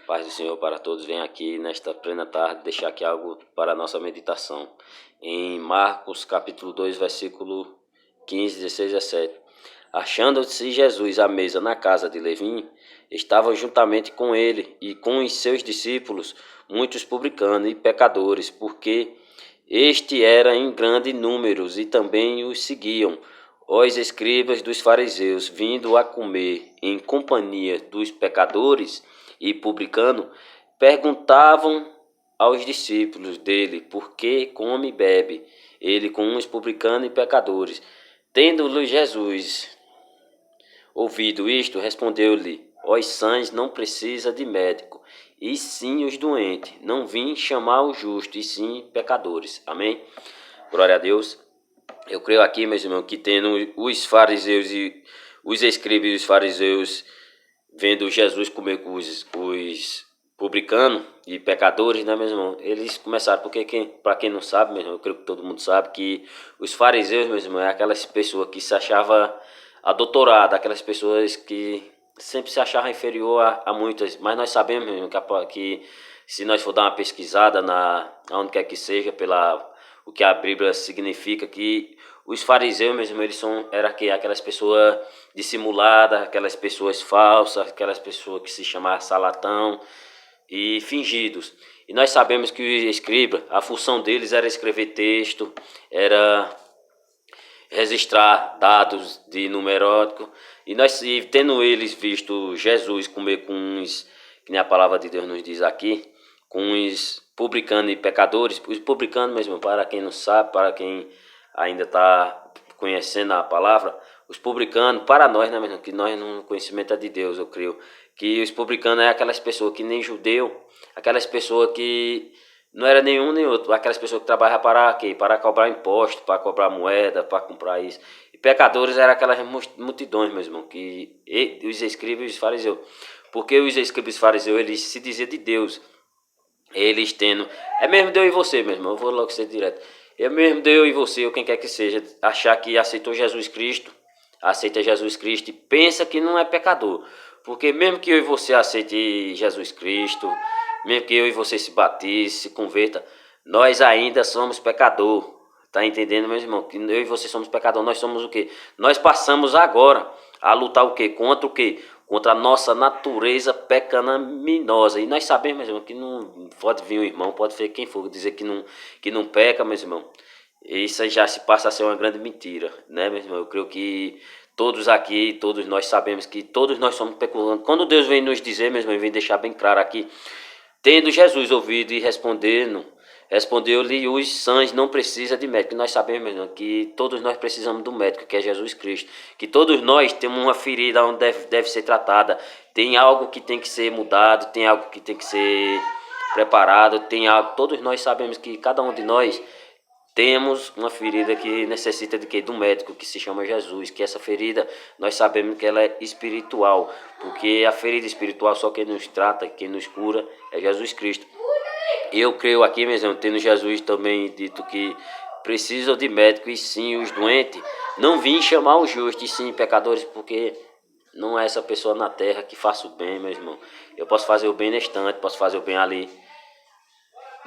Paz do Senhor para todos. Venho aqui nesta plena tarde deixar aqui algo para a nossa meditação. Em Marcos capítulo 2, versículo 15, 16 a 17. Achando-se Jesus à mesa na casa de Levi, estavam juntamente com ele e com os seus discípulos muitos publicanos e pecadores, porque este era em grande números e também os seguiam. Os escribas dos fariseus, vindo a comer em companhia dos pecadores e publicanos, perguntavam aos discípulos dele por que come e bebe ele com os publicanos e pecadores. Tendo-lhe Jesus ouvido isto, respondeu-lhe: os sãos não precisam de médico, e sim os doentes. Não vim chamar os justos, e sim pecadores. Amém? Glória a Deus. Eu creio aqui, meus irmãos, que tendo os fariseus e os escribas e os fariseus vendo Jesus comer com os publicanos e pecadores, né, meu irmão? Eles começaram, porque para quem não sabe, meu irmão, eu creio que todo mundo sabe que os fariseus, meu irmão, é aquelas pessoas que se achavam adoutoradas, aquelas pessoas que sempre se achavam inferior a muitas, mas nós sabemos, meu irmão, que se nós for dar uma pesquisada onde quer que seja, o que a Bíblia significa, que os fariseus, mesmo, era aquelas pessoas dissimuladas, aquelas pessoas falsas, aquelas pessoas que se chamavam salatão e fingidos. E nós sabemos que os escribas, a função deles era escrever texto, era registrar dados de numerótico. E tendo eles visto Jesus comer com uns, que nem a palavra de Deus nos diz aqui, com os publicanos e pecadores. Os publicanos, mesmo, para quem não sabe, para quem ainda está conhecendo a palavra, os publicanos, para nós, né, mesmo, que nós no conhecimento é de Deus, eu creio, que os publicanos é aquelas pessoas que nem judeu, aquelas pessoas que não era nenhum nem outro, aquelas pessoas que trabalham para quê? Para cobrar imposto, para cobrar moeda, para comprar isso. E pecadores eram aquelas multidões, meu irmão, os escribas e os fariseus. Porque os escribas e os fariseus, eles se diziam de Deus. Eles tendo... É mesmo de eu e você, meu irmão, eu vou logo ser direto. É mesmo de eu e você, ou quem quer que seja, achar que aceitou Jesus Cristo, aceita Jesus Cristo e pensa que não é pecador. Porque mesmo que eu e você aceite Jesus Cristo, mesmo que eu e você se batize, se converta, nós ainda somos pecador. Tá entendendo, meu irmão? Que eu e você somos pecador. Nós somos o quê? Nós passamos agora a lutar o quê? Contra o quê? Contra a nossa natureza pecaminosa. E nós sabemos, meu irmão, que não pode vir um irmão, pode vir quem for dizer que não peca, meu irmão. Isso aí já se passa a ser uma grande mentira, né, meu irmão? Eu creio que todos aqui, todos nós sabemos que todos nós somos pecadores. Quando Deus vem nos dizer, meu irmão, vem deixar bem claro aqui, tendo Jesus ouvido e respondeu-lhe: os sãos não precisam de médico. Nós sabemos, meu irmão, que todos nós precisamos do médico, que é Jesus Cristo. Que todos nós temos uma ferida onde deve ser tratada. Tem algo que tem que ser mudado, tem algo que tem que ser preparado, tem algo. Todos nós sabemos que cada um de nós temos uma ferida que necessita de quê? Do médico, que se chama Jesus. Que essa ferida, nós sabemos que ela é espiritual. Porque a ferida espiritual, só quem nos trata, quem nos cura, é Jesus Cristo. Eu creio aqui, mesmo, tendo Jesus também dito que precisam de médico, e sim os doentes. Não vim chamar os justos, e sim pecadores, porque não é essa pessoa na terra que faça o bem, meu irmão. Eu posso fazer o bem neste instante, posso fazer o bem ali.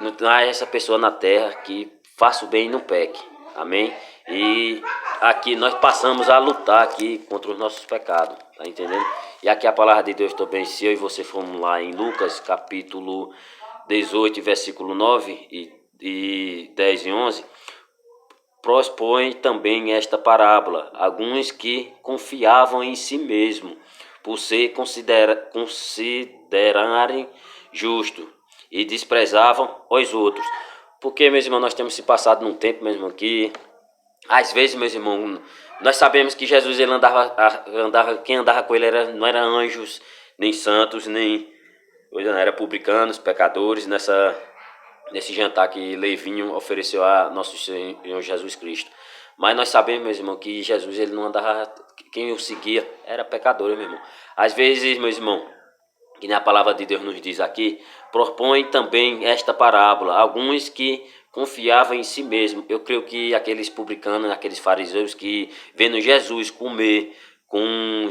Não é essa pessoa na terra que faça o bem e não peque. Amém? E aqui nós passamos a lutar aqui contra os nossos pecados. Tá entendendo? E aqui a palavra de Deus também, se eu e você formos lá em Lucas capítulo 18, versículo 9 e 10 e 11, propõe também esta parábola. Alguns que confiavam em si mesmo, por se considerarem justos, e desprezavam os outros. Porque, meus irmãos, nós temos se passado num tempo, meu irmão, que às vezes, meus irmãos, nós sabemos que Jesus, ele quem andava com ele não era anjos, nem santos, nem era publicanos, pecadores, nesse jantar que Levinho ofereceu a nosso Senhor Jesus Cristo. Mas nós sabemos, meus irmãos, que Jesus, ele não andava, quem o seguia era pecador, meu irmão. Às vezes, meus irmãos, que na palavra de Deus nos diz aqui, propõe também esta parábola. Alguns que confiavam em si mesmo. Eu creio que aqueles publicanos, aqueles fariseus que vendo Jesus comer com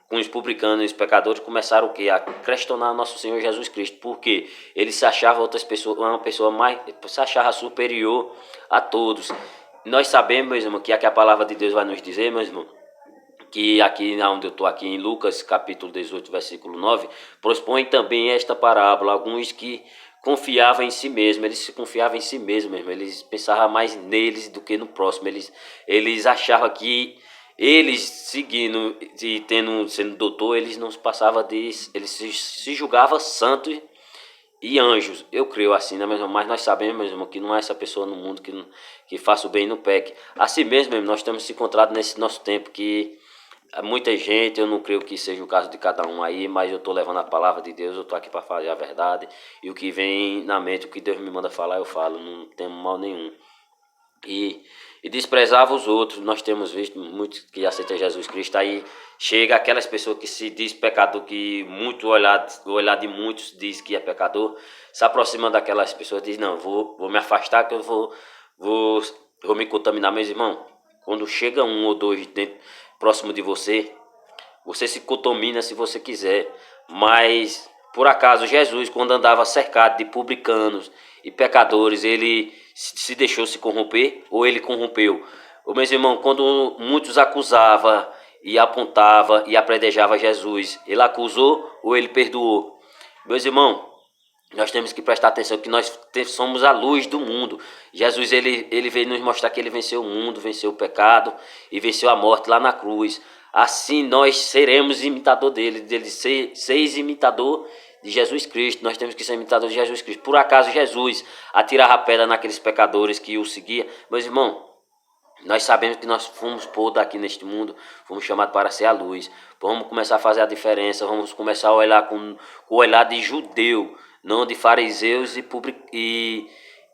com os publicanos e os pecadores, começaram o quê? A questionar nosso Senhor Jesus Cristo, porque ele se achava outras pessoas, uma pessoa mais, se achava superior a todos. Nós sabemos, meus irmãos, que aqui a palavra de Deus vai nos dizer, meus irmãos, que aqui onde eu estou aqui em Lucas capítulo 18, versículo 9, propõe também esta parábola, alguns que confiavam em si mesmos, eles se confiavam em si mesmos mesmo, eles pensavam mais neles do que no próximo, eles achavam que eles seguindo e sendo doutor, eles não passavam eles se julgavam santos e anjos, eu creio assim, né, mesmo? Mas nós sabemos, mesmo, que não é essa pessoa no mundo que faça o bem e não peque. Assim mesmo, nós temos se encontrado nesse nosso tempo que muita gente, eu não creio que seja o caso de cada um aí, mas eu estou levando a palavra de Deus, eu estou aqui para fazer a verdade, e o que vem na mente, o que Deus me manda falar, eu falo, não tenho mal nenhum. E desprezava os outros. Nós temos visto muitos que aceitam Jesus Cristo. Aí chega aquelas pessoas que se diz pecador, que muito olhar de muitos diz que é pecador, se aproximando daquelas pessoas, diz: não, vou me afastar, que eu vou, vou me contaminar. Meus irmãos, quando chega um ou dois próximo de você, você se contamina se você quiser, mas por acaso Jesus, quando andava cercado de publicanos e pecadores, ele se deixou se corromper ou ele corrompeu? Ô, meus irmãos, quando muitos acusavam e apontavam e apredejava Jesus, ele acusou ou ele perdoou? Meus irmãos, nós temos que prestar atenção que nós somos a luz do mundo. Jesus ele veio nos mostrar que ele venceu o mundo, venceu o pecado e venceu a morte lá na cruz. Assim nós seremos imitador dele ser imitador de Jesus Cristo. Nós temos que ser imitador de Jesus Cristo. Por acaso Jesus atirava a pedra naqueles pecadores que o seguiam? Meus irmãos, nós sabemos que nós fomos podos aqui neste mundo, fomos chamados para ser a luz. Vamos começar a fazer a diferença, vamos começar a olhar com o olhar de judeu, não de fariseus e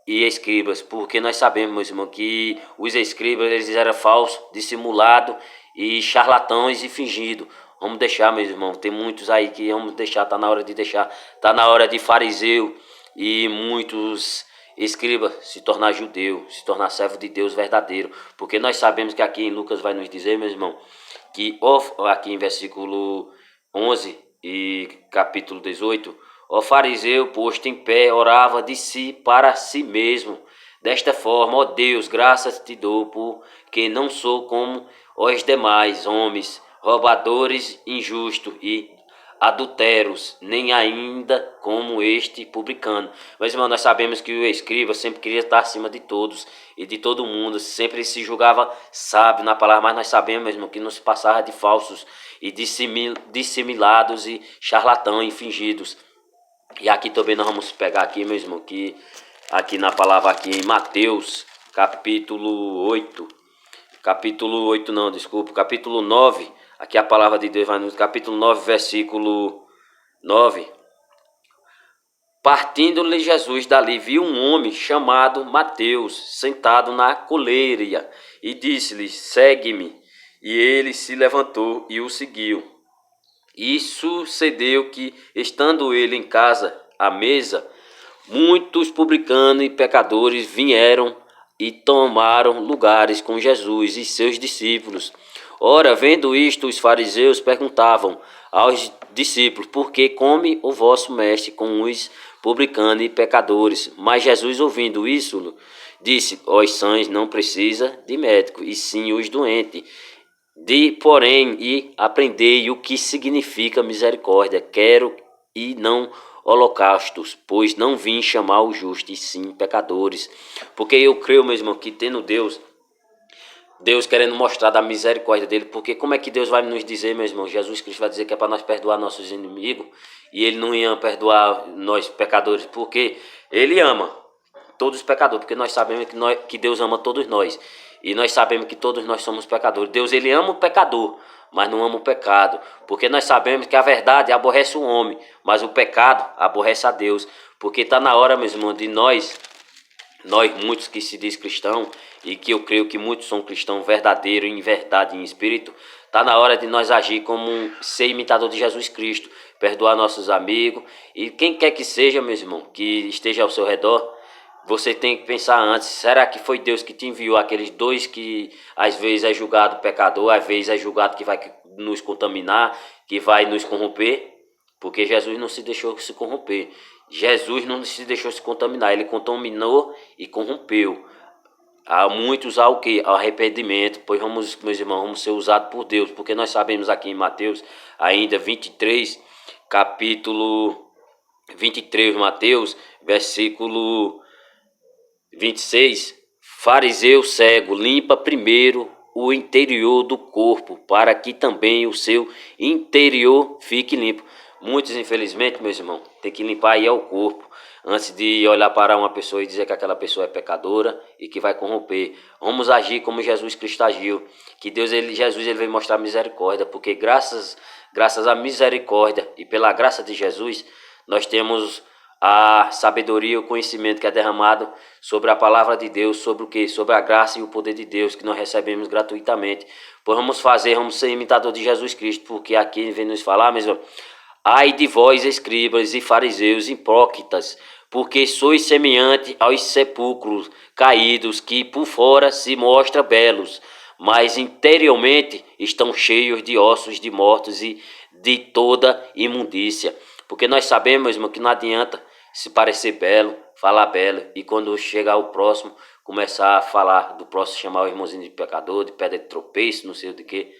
escribas, porque nós sabemos, meus irmãos, que os escribas eles eram falsos, dissimulados e charlatães e fingidos. Vamos deixar, meus irmãos, tem muitos aí que vamos deixar, tá na hora de deixar, tá na hora de fariseu e muitos escriba se tornar judeu, se tornar servo de Deus verdadeiro, porque nós sabemos que aqui em Lucas vai nos dizer, meu irmão, que aqui em versículo 11 e capítulo 18, o fariseu posto em pé orava de si para si mesmo, desta forma: ó Deus, graças te dou, porque não sou como os demais homens, roubadores, injustos e adulteros, nem ainda como este publicano. Mas, irmão, nós sabemos que o escriba sempre queria estar acima de todos e de todo mundo, sempre se julgava sábio na palavra, mas nós sabemos mesmo que nos passava de falsos e dissimulados e charlatãos e fingidos. E aqui também nós vamos pegar aqui, meu irmão, que aqui na palavra aqui em Mateus, capítulo 8, capítulo 9, aqui a palavra de Deus vai no capítulo 9, versículo 9. Partindo-lhe Jesus dali, viu um homem chamado Mateus, sentado na coleira, e disse-lhe: segue-me. E ele se levantou e o seguiu. E sucedeu que, estando ele em casa, à mesa, muitos publicanos e pecadores vieram e tomaram lugares com Jesus e seus discípulos. Ora, vendo isto, os fariseus perguntavam aos discípulos: por que come o vosso mestre com os publicanos e pecadores? Mas Jesus, ouvindo isso, disse: os sãos não precisam de médico, e sim os doentes. Porém, e aprendei o que significa misericórdia. Quero e não holocaustos, pois não vim chamar os justos, e sim pecadores. Porque eu creio, meu irmão, que tendo Deus querendo mostrar da misericórdia dele, porque como é que Deus vai nos dizer, meu irmão? Jesus Cristo vai dizer que é para nós perdoar nossos inimigos, e ele não ia perdoar nós pecadores, porque ele ama todos os pecadores, porque nós sabemos que Deus ama todos nós, e nós sabemos que todos nós somos pecadores. Deus, ele ama o pecador, mas não ama o pecado, porque nós sabemos que a verdade aborrece o homem, mas o pecado aborrece a Deus, porque está na hora, meu irmão, de nós muitos que se diz cristão, e que eu creio que muitos são cristãos verdadeiros, em verdade, em espírito, está na hora de nós agir como ser imitador de Jesus Cristo, perdoar nossos amigos, e quem quer que seja, meu irmão, que esteja ao seu redor, você tem que pensar antes: será que foi Deus que te enviou aqueles dois que às vezes é julgado pecador, às vezes é julgado que vai nos contaminar, que vai nos corromper, porque Jesus não se deixou se corromper. Jesus não se deixou se contaminar, ele contaminou e corrompeu. Há muitos ao que? Ao arrependimento, pois vamos, meus irmãos, vamos ser usados por Deus, porque nós sabemos aqui em Mateus, ainda 23, capítulo 23, Mateus, versículo 26, fariseu cego, limpa primeiro o interior do corpo, para que também o seu interior fique limpo. Muitos, infelizmente, meus irmãos, tem que limpar aí o corpo, antes de olhar para uma pessoa e dizer que aquela pessoa é pecadora e que vai corromper. Vamos agir como Jesus Cristo agiu, que Jesus ele veio mostrar misericórdia, porque graças à misericórdia e pela graça de Jesus, nós temos a sabedoria e o conhecimento que é derramado sobre a palavra de Deus, sobre o que? Sobre a graça e o poder de Deus que nós recebemos gratuitamente. Pois vamos ser imitador de Jesus Cristo, porque aqui vem nos falar, mesmo. Ai de vós, escribas e fariseus hipócritas, porque sois semelhante aos sepulcros caídos, que por fora se mostram belos, mas interiormente estão cheios de ossos de mortos e de toda imundícia. Porque nós sabemos, irmão, que não adianta se parecer belo, falar belo, e quando chegar o próximo, começar a falar do próximo, chamar o irmãozinho de pecador, de pedra de tropeço, não sei o de que.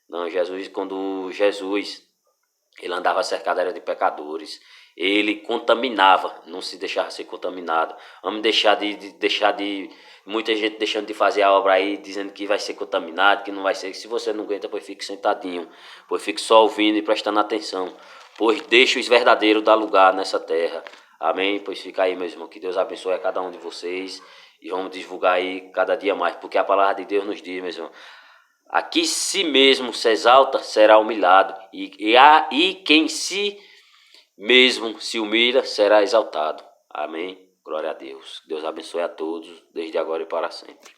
Não, quando Jesus ele andava cercado era de pecadores. Ele contaminava, não se deixava ser contaminado. Vamos deixar de muita gente deixando de fazer a obra aí, dizendo que vai ser contaminado, que não vai ser. Se você não aguenta, pois fique sentadinho, pois fique só ouvindo e prestando atenção, pois deixa os verdadeiros dar lugar nessa terra. Amém? Pois fica aí, meus irmãos, que Deus abençoe a cada um de vocês e vamos divulgar aí cada dia mais, porque a palavra de Deus nos diz, meus irmãos, aqui si mesmo se exalta, será humilhado, e quem si mesmo se humilha, será exaltado. Amém? Glória a Deus. Deus abençoe a todos, desde agora e para sempre.